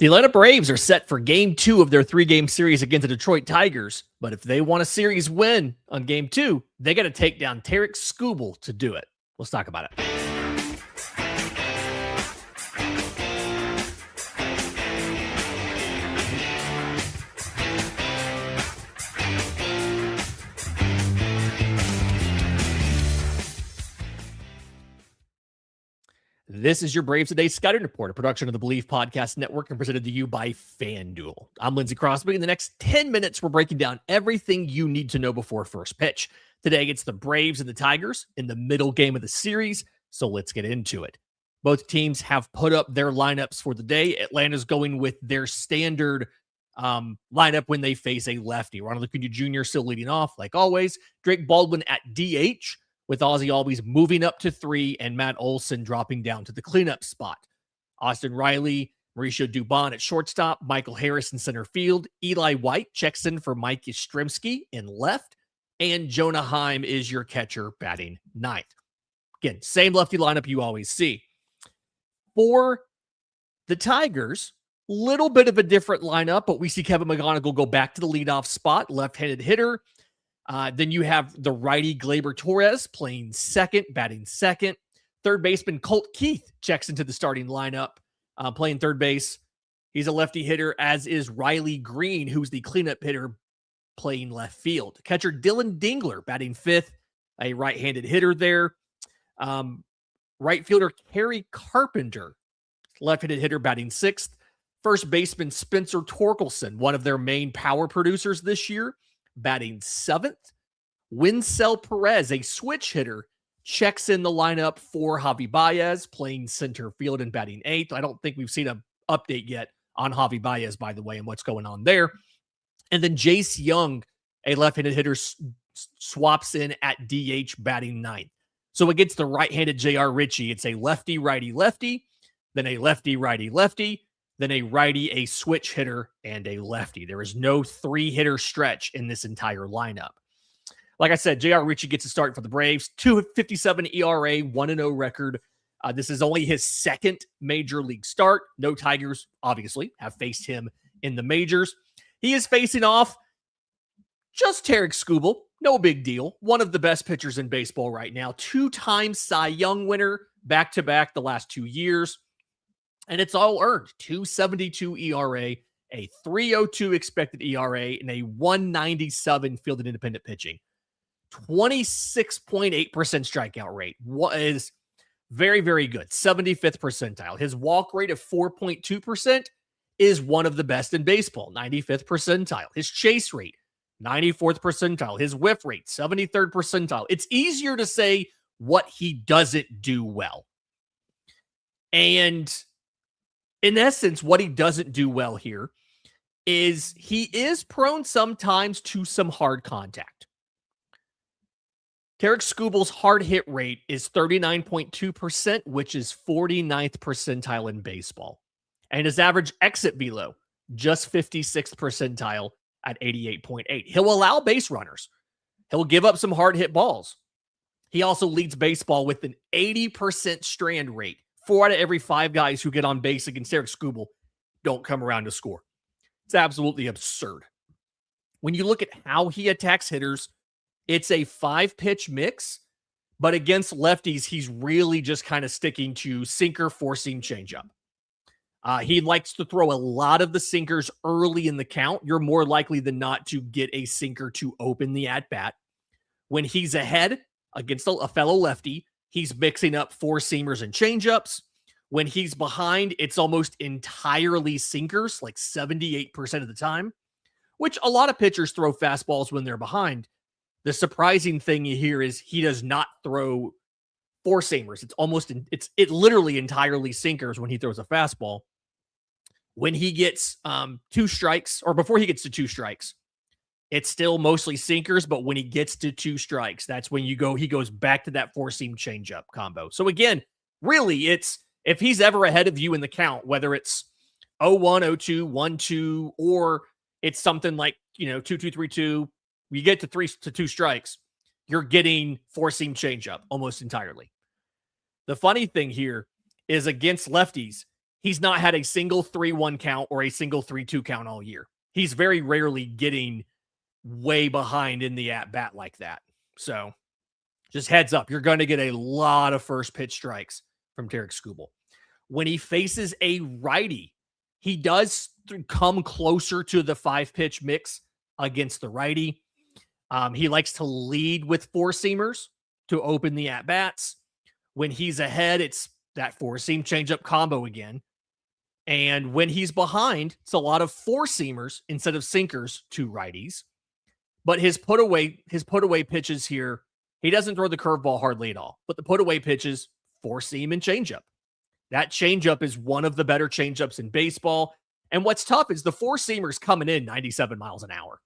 The Atlanta Braves are set for Game 2 of their 3-game series against the Detroit Tigers, but if they want a series win on Game 2, they got to take down Tarik Skubal to do it. Let's talk about it. This is your Braves Today Scouting Report, a production of the Believe Podcast Network and presented to you by FanDuel. I'm Lindsey Crosby. In the next 10 minutes, we're breaking down everything you need to know before first pitch. Today, it's the Braves and the Tigers in the middle game of the series, so let's get into it. Both teams have put up their lineups for the day. Atlanta's going with their standard lineup when they face a lefty. Ronald Acuna Jr. still leading off, like always. Drake Baldwin at DH, with Ozzie Albies moving up to 3 and Matt Olson dropping down to the cleanup spot. Austin Riley, Mauricio Dubon at shortstop, Michael Harris in center field, Eli White checks in for Mike Yastrzemski in left, and Jonah Heim is your catcher batting ninth. Again, same lefty lineup you always see. For the Tigers, little bit of a different lineup, but we see Kevin McGonigal go back to the leadoff spot, left-handed hitter. Then you have the righty Gleyber Torres playing second, batting second. Third baseman Colt Keith checks into the starting lineup, playing third base. He's a lefty hitter, as is Riley Green, who's the cleanup hitter playing left field. Catcher Dylan Dingler batting fifth, a right-handed hitter there. Right fielder Kerry Carpenter, left-handed hitter batting sixth. First baseman Spencer Torkelson, one of their main power producers this year, batting seventh. Winsel Perez, a switch hitter, checks in the lineup for Javi Baez, playing center field and batting eighth. I don't think we've seen an update yet on Javi Baez, by the way, and what's going on there. And then Jace Young, a left-handed hitter, swaps in at DH, batting ninth. So against the right-handed J.R. Ritchie, it's a lefty-righty-lefty, then a lefty-righty-lefty, then a righty, a switch hitter, and a lefty. There is no three-hitter stretch in this entire lineup. Like I said, J.R. Ritchie gets a start for the Braves. 2.57 ERA, 1-0 record. This is only his second major league start. No Tigers, obviously, have faced him in the majors. He is facing off just Tarik Skubal. No big deal. One of the best pitchers in baseball right now. 2-time Cy Young winner, back-to-back the last 2 years. And it's all earned. 2.72 ERA, a 3.02 expected ERA, and a 1.97 fielded independent pitching. 26.8% strikeout rate. What is very, very good. 75th percentile. His walk rate of 4.2% is one of the best in baseball. 95th percentile. His chase rate, 94th percentile. His whiff rate, 73rd percentile. It's easier to say what he doesn't do well. And in essence, what he doesn't do well here is he is prone sometimes to some hard contact. Tarik Skubal's hard hit rate is 39.2%, which is 49th percentile in baseball. And his average exit velo, just 56th percentile at 88.8. He'll allow base runners. He'll give up some hard hit balls. He also leads baseball with an 80% strand rate. 4 out of every 5 guys who get on base against Tarik Skubal don't come around to score. It's absolutely absurd. When you look at how he attacks hitters, it's a 5-pitch mix, but against lefties, he's really just kind of sticking to sinker, forcing, changeup. He likes to throw a lot of the sinkers early in the count. You're more likely than not to get a sinker to open the at-bat. When he's ahead against a fellow lefty, he's mixing up four-seamers and changeups. When he's behind, it's almost entirely sinkers, like 78% of the time, which a lot of pitchers throw fastballs when they're behind. The surprising thing here is he does not throw four-seamers. It's literally entirely sinkers when he throws a fastball. When he gets 2 strikes, or before he gets to 2 strikes, it's still mostly sinkers, but when he gets to 2 strikes, that's when he goes back to that four-seam changeup combo. So again, really, it's if he's ever ahead of you in the count, whether it's 0-1, 0-2, 1-2, or it's something like, 2-2, 3-2, you get to 3 to 2 strikes, you're getting four-seam changeup almost entirely. The funny thing here is against lefties, he's not had a single 3-1 count or a single 3-2 count all year. He's very rarely getting way behind in the at-bat like that. So just heads up, you're going to get a lot of first pitch strikes from Tarik Skubal. When he faces a righty, he does come closer to the 5-pitch mix against the righty. He likes to lead with 4-seamers to open the at-bats. When he's ahead, it's that 4-seam changeup combo again. And when he's behind, it's a lot of 4-seamers instead of sinkers to righties. But his put away pitches here, he doesn't throw the curveball hardly at all. But the put away pitches, 4-seam and changeup. That changeup is one of the better changeups in baseball. And what's tough is the 4-seamer's coming in 97 miles an hour.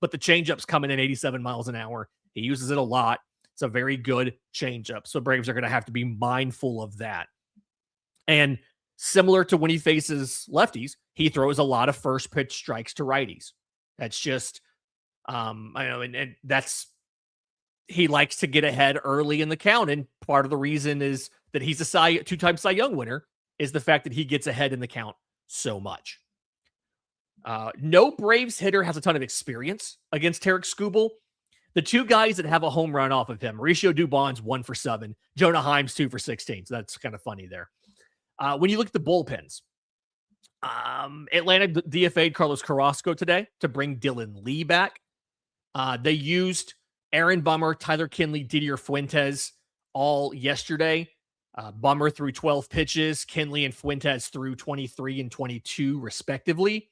But the changeup's coming in 87 miles an hour. He uses it a lot. It's a very good changeup. So Braves are going to have to be mindful of that. And similar to when he faces lefties, he throws a lot of first pitch strikes to righties. That's just, I know, and that's, he likes to get ahead early in the count. And part of the reason is that he's a 2-time Cy Young winner is the fact that he gets ahead in the count so much. No Braves hitter has a ton of experience against Tarik Skubal. The two guys that have a home run off of him, Mauricio Dubon's 1 for 7, Jonah Heim's 2 for 16. So that's kind of funny there. When you look at the bullpens, Atlanta DFA'd Carlos Carrasco today to bring Dylan Lee back. They used Aaron Bummer, Tyler Kinley, Didier Fuentes all yesterday. Bummer threw 12 pitches. Kinley and Fuentes threw 23 and 22 respectively.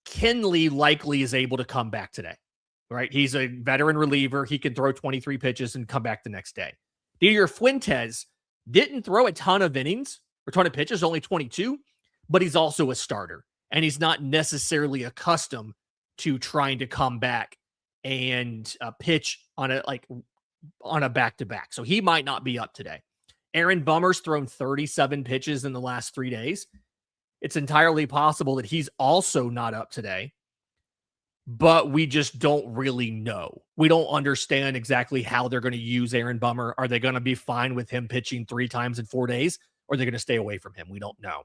Kinley likely is able to come back today, right? He's a veteran reliever. He can throw 23 pitches and come back the next day. Didier Fuentes didn't throw a ton of innings or ton of pitches, only 22, but he's also a starter. And he's not necessarily accustomed to trying to come back and pitch on a back-to-back. So he might not be up today. Aaron Bummer's thrown 37 pitches in the last 3 days. It's entirely possible that he's also not up today, but we just don't really know. We don't understand exactly how they're going to use Aaron Bummer. Are they going to be fine with him pitching 3 times in 4 days, or are they going to stay away from him? We don't know.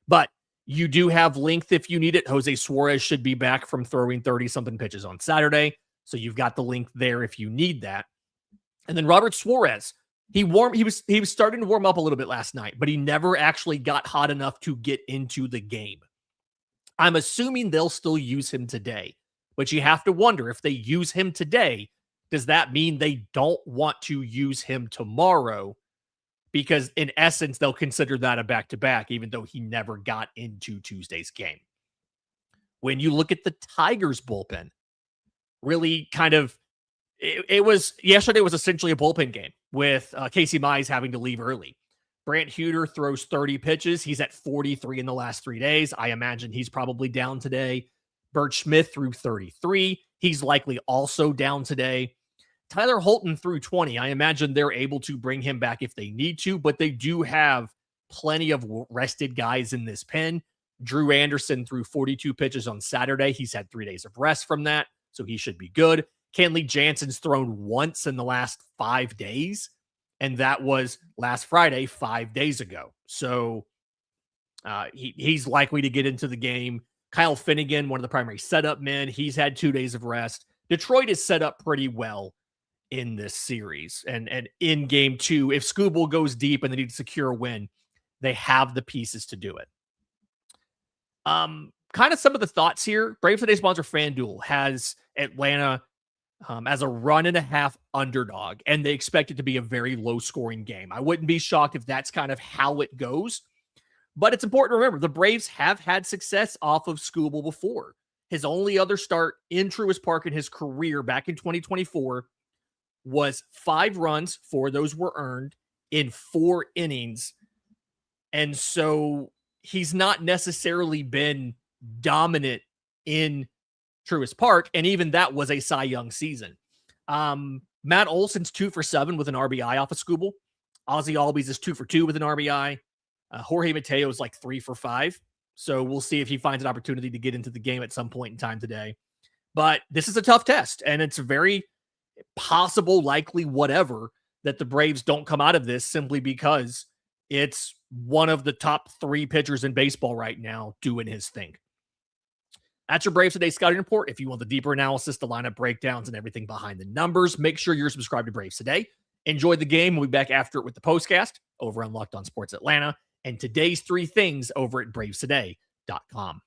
But you do have length if you need it. Jose Suarez should be back from throwing 30-something pitches on Saturday, so you've got the length there if you need that. And then Robert Suarez, he was starting to warm up a little bit last night, but he never actually got hot enough to get into the game. I'm assuming they'll still use him today, but you have to wonder if they use him today, does that mean they don't want to use him tomorrow? Because in essence, they'll consider that a back-to-back, even though he never got into Tuesday's game. When you look at the Tigers bullpen, really kind of, yesterday was essentially a bullpen game with Casey Mize having to leave early. Brant Huter throws 30 pitches. He's at 43 in the last 3 days. I imagine he's probably down today. Bert Smith threw 33. He's likely also down today. Tyler Holton threw 20. I imagine they're able to bring him back if they need to, but they do have plenty of rested guys in this pen. Drew Anderson threw 42 pitches on Saturday. He's had 3 days of rest from that, so he should be good. Kenley Jansen's thrown once in the last 5 days, and that was last Friday, 5 days ago. So he's likely to get into the game. Kyle Finnegan, one of the primary setup men, he's had 2 days of rest. Detroit is set up pretty well in this series. And in game 2, if Skubal goes deep and they need to secure a win, they have the pieces to do it. Kind of some of the thoughts here. Braves Today sponsor FanDuel has Atlanta as a 1.5 underdog, and they expect it to be a very low-scoring game. I wouldn't be shocked if that's kind of how it goes, but it's important to remember the Braves have had success off of Skubal before. His only other start in Truist Park in his career back in 2024 was 5 runs. 4 of those were earned in 4 innings, and so he's not necessarily been dominant in Truist Park, and even that was a Cy Young season. Matt Olson's 2 for 7 with an RBI off of Skubal. Ozzie Albies is 2 for 2 with an RBI. Jorge Mateo is like 3 for 5. So we'll see if he finds an opportunity to get into the game at some point in time today. But this is a tough test, and it's very possible, likely, whatever, that the Braves don't come out of this simply because it's one of the top 3 pitchers in baseball right now doing his thing. That's your Braves Today scouting report. If you want the deeper analysis, the lineup breakdowns, and everything behind the numbers, make sure you're subscribed to Braves Today. Enjoy the game. We'll be back after it with the postcast over on Locked On Sports Atlanta and today's 3 things over at bravestoday.com.